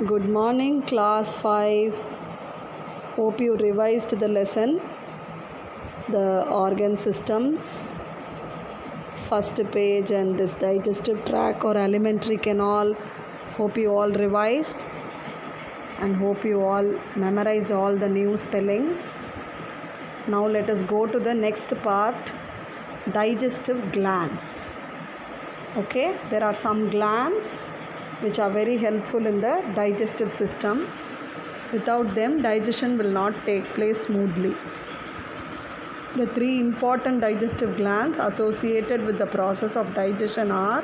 Good morning, class 5. Hope you revised the lesson, the organ systems, first page, and this digestive tract or alimentary canal. Hope you all revised and hope you all memorized all the new spellings. Now let us go to the next part, digestive glands. Okay, there are some glands which are very helpful in the digestive system. Without them, digestion will not take place smoothly. The three important digestive glands associated with the process of digestion are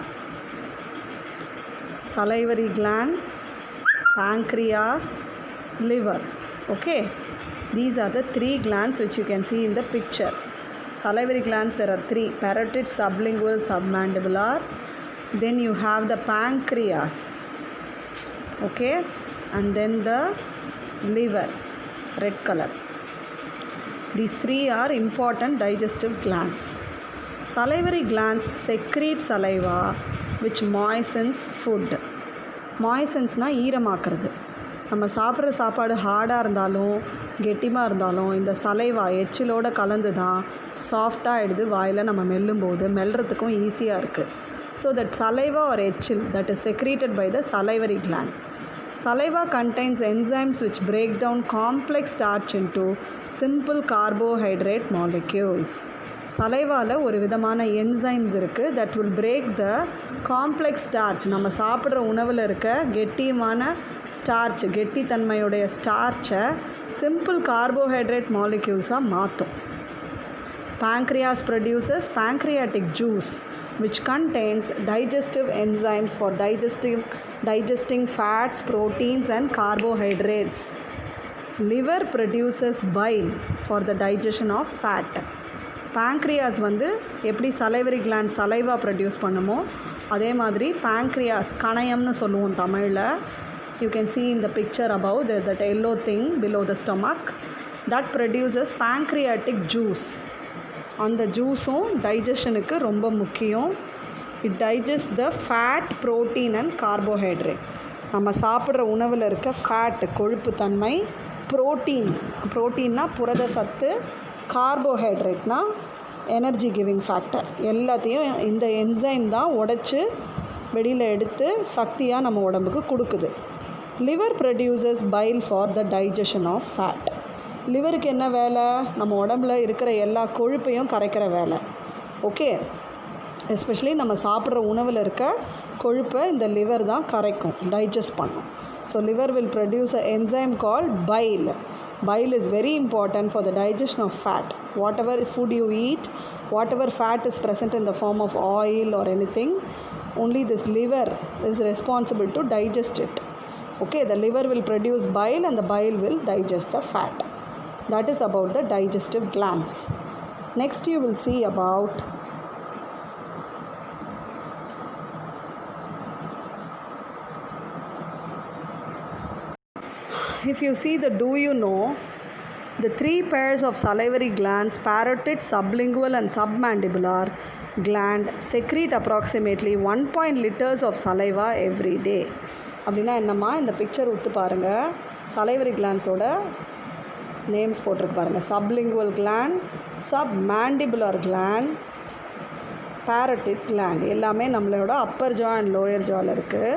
salivary gland, pancreas, liver. Okay, these are the three glands which you can see in the picture. Salivary glands, there are three: parotid, sublingual, submandibular. Then you have the pancreas, okay, and then the liver, red color. These three are important digestive glands. Salivary glands secrete saliva which moistens food. Moistensனா ஈரமாக்குறது. நம்ம சாப்பிட்ற சாப்பாடு ஹார்டாக இருந்தாலும் கெட்டிமாக இருந்தாலும் இந்த saliva எச்சிலோடு கலந்து தான் சாஃப்டாக ஆகிடுது. வாயில் நம்ம மெல்லும்போது மெல்றதுக்கும் ஈஸியாக இருக்குது. So that saliva or etchil that is secreted by the salivary gland. Saliva contains enzymes which break down complex starch into simple carbohydrate molecules. சலைவாவில் ஒரு விதமான என்சைம்ஸ் இருக்குது that will break the complex starch. நம்ம சாப்பிட்ற உணவில் இருக்க கெட்டியமான starch, கெட்டித்தன்மையுடைய ஸ்டார்ச்சை simple carbohydrate மாலிக்யூல்ஸாக மாற்றும். Pancreas produces pancreatic juice which contains digestive enzymes for digesting fats, proteins and carbohydrates. Liver produces bile for the digestion of fat. Pancreas வந்து எப்படி salivary gland saliva produce பண்ணுமோ அதே மாதிரி pancreas கணையம்னு சொல்லுவோம் தமிழில். You can see in the picture above that yellow thing below the stomach that produces pancreatic juice. அந்த ஜூஸும் டைஜஷனுக்கு ரொம்ப முக்கியம். It digest the fat, protein and carbohydrate. நம்ம சாப்பிட்ற உணவில் இருக்க ஃபேட் கொழுப்பு தன்மை, ப்ரோட்டீன்னா புரத சத்து, கார்போஹைட்ரேட்னா எனர்ஜி கிவிங் ஃபேக்டர். எல்லாத்தையும் இந்த என்சைம் தான் உடைச்சி வெளியில் எடுத்து சக்தியாக நம்ம உடம்புக்கு கொடுக்குது. Liver produces bile for the digestion of fat. லிவருக்கு என்ன வேலை? நம்ம உடம்புல இருக்கிற எல்லா கொழுப்பையும் கரைக்கிற வேலை. ஓகே, எஸ்பெஷலி நம்ம சாப்பிட்ற உணவில் இருக்க கொழுப்பை இந்த லிவர் தான் கரைக்கும், டைஜஸ்ட் பண்ணும். So liver will produce a enzyme called file. Bile is very important for the digestion of fat. Whatever food you eat, whatever fat is present in the form of oil or anything, only this liver is responsible to digest it. Okay, the liver will produce bile and the bile will digest the fat. That is about the digestive glands. Next you will see about if you see the do you know, the three pairs of salivary glands, parotid, sublingual and submandibular gland secrete approximately 1 liters of saliva every day. அப்படின்னா என்னம்மா, இந்த picture உத்து பாருங்கள். salivary glandsோட names போட்டிருக்கு பாருங்கள். sublingual gland, submandibular gland, parotid gland எல்லாமே நம்மளோட அப்பர் ஜா and lower ஜாவில் இருக்குது.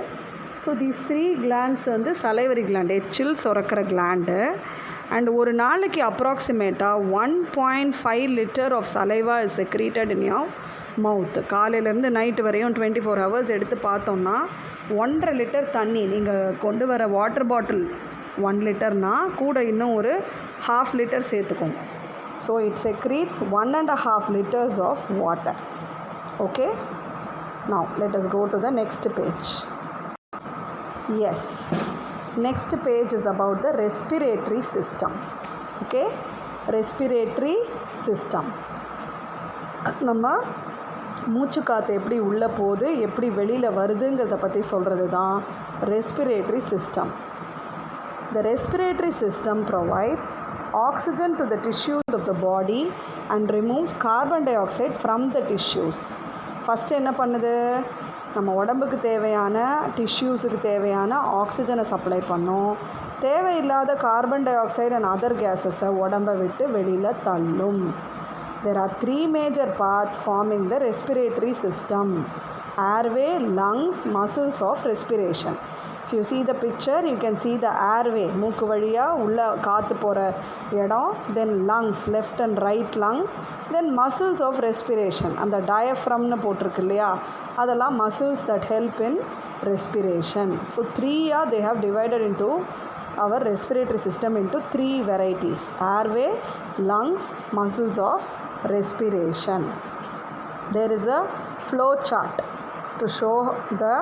ஸோ தீஸ் த்ரீ கிளாண்ட்ஸ் வந்து salivary gland, எச்சில் சுரக்கிற கிளாண்டு. அண்ட் ஒரு நாளைக்கு அப்ராக்சிமேட்டாக 1.5 litre of saliva is secreted in your mouth. காலையிலேருந்து நைட்டு வரையும் 24 ஹவர்ஸ் எடுத்து பார்த்தோம்னா 1.5 லிட்டர் தண்ணி. நீங்கள் கொண்டு வர வாட்டர் பாட்டில் 1 லிட்டர்னால் கூட இன்னும் ஒரு 1/2 லிட்டர் சேர்த்துக்கோங்க. So it secretes 1.5 liters of water. Okay, now let us go to the next page. Yes, next page is about the respiratory system. Okay, respiratory system. நம்ம மூச்சு காற்று எப்படி உள்ளே போகுது, எப்படி வெளியில் வருதுங்கிறத பற்றி சொல்கிறது தான் respiratory system. The respiratory system provides oxygen to the tissues of the body and removes carbon dioxide from the tissues. First என்ன பண்ணுது? நம்ம உடம்புக்கு தேவையான டிஷ்யூஸுக்கு தேவையான ஆக்சிஜனை சப்ளை பண்ணும், தேவையில்லாத carbon dioxide and other கேஸஸை உடம்பை விட்டு வெளியில் தள்ளும். There are 3 major parts forming the respiratory system: airway, lungs, muscles of respiration. If you see the picture, you can see the airway, மூக்கு வழியாக உள்ள காற்று போகிற இடம், then lungs, left and right lung, then muscles of respiration, அந்த diaphragmனு போட்டிருக்கு இல்லையா, அதெல்லாம் muscles that help in respiration. So 3 they have divided into our respiratory system into 3 varieties: airway, lungs, muscles of respiration. There is a flow chart to show the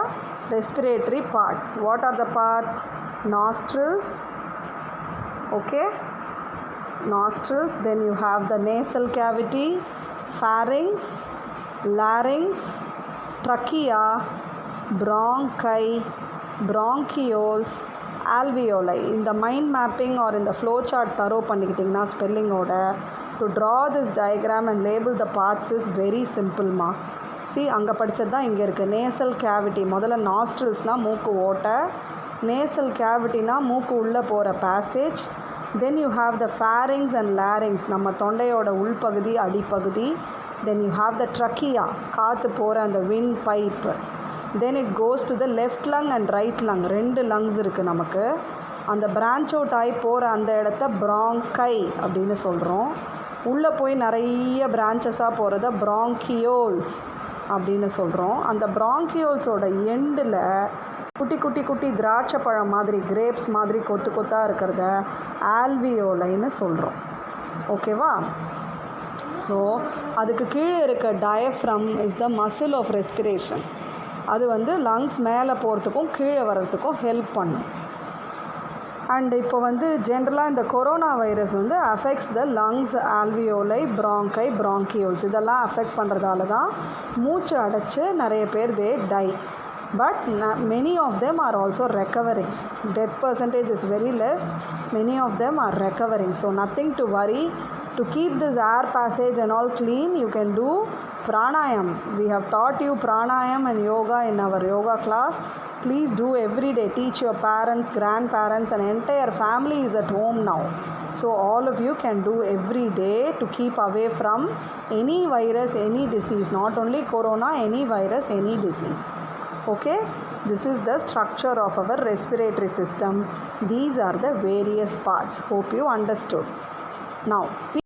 respiratory parts. What are the parts? Nostrils, okay, nostrils, then you have the nasal cavity, pharynx, larynx, trachea, bronchi, bronchioles, alveoli. இந்த mind mapping or இந்த flow chart thorough பண்ணிக்கிட்டிங்கன்னா ஸ்பெல்லிங்கோட, to draw this diagram and label the parts is very சிம்பிள்மா. அங்கே படித்தது தான் இங்கே இருக்குது. நேசல் கேவிட்டி, முதல்ல நாஸ்ட்ரில்ஸ்னால் மூக்கு ஓட்டை, நேசல் கேவிட்டினா மூக்கு உள்ளே போகிற passage, then you have the pharynx and larynx, நம்ம தொண்டையோட உள்பகுதி அடிப்பகுதி, then you have the trachea, காற்று போகிற அந்த windpipe, then it goes to the left lung and right lung, 2 lungs இருக்குது நமக்கு. அந்த பிரான்ச் அவுட் ஆகி போகிற அந்த இடத்த ப்ராங்கை அப்படின்னு சொல்கிறோம். உள்ளே போய் நிறைய பிரான்ச்சஸாக போகிறத ப்ராங்கியோல்ஸ் அப்படின்னு சொல்கிறோம். அந்த ப்ராங்கியோல்ஸோட எண்டில் குட்டி குட்டி குட்டி திராட்சை பழம் மாதிரி, கிரேப்ஸ் மாதிரி கொத்து கொத்தாக இருக்கிறத ஆல்வியோலைன்னு சொல்கிறோம். ஓகேவா? ஸோ அதுக்கு கீழே இருக்க diaphragm is the muscle of respiration. அது வந்து லங்ஸ் மேலே போகிறதுக்கும் கீழே வர்றதுக்கும் ஹெல்ப் பண்ணும். அண்ட் இப்போ வந்து ஜென்ரலாக இந்த கொரோனா வைரஸ் வந்து அஃபெக்ட்ஸ் த லங்ஸ், ஆல்வியோலை, ப்ராங்கை, ப்ராங்கியோல்ஸ், இதெல்லாம் அஃபெக்ட் பண்ணுறதால தான் மூச்சு அடைச்சி நிறைய பேர் தே tie. But many of them are also recovering. Death percentage is very less. Many of them are recovering. So nothing to worry. To keep this air passage and all clean, you can do pranayam. We have taught you pranayam and yoga in our yoga class. Please do every day. Teach your parents, grandparents, and entire family is at home now. So all of you can do every day to keep away from any virus, any disease. Not only corona, any virus, any disease. Okay, this is the structure of our respiratory system. These are the various parts. Hope you understood. Now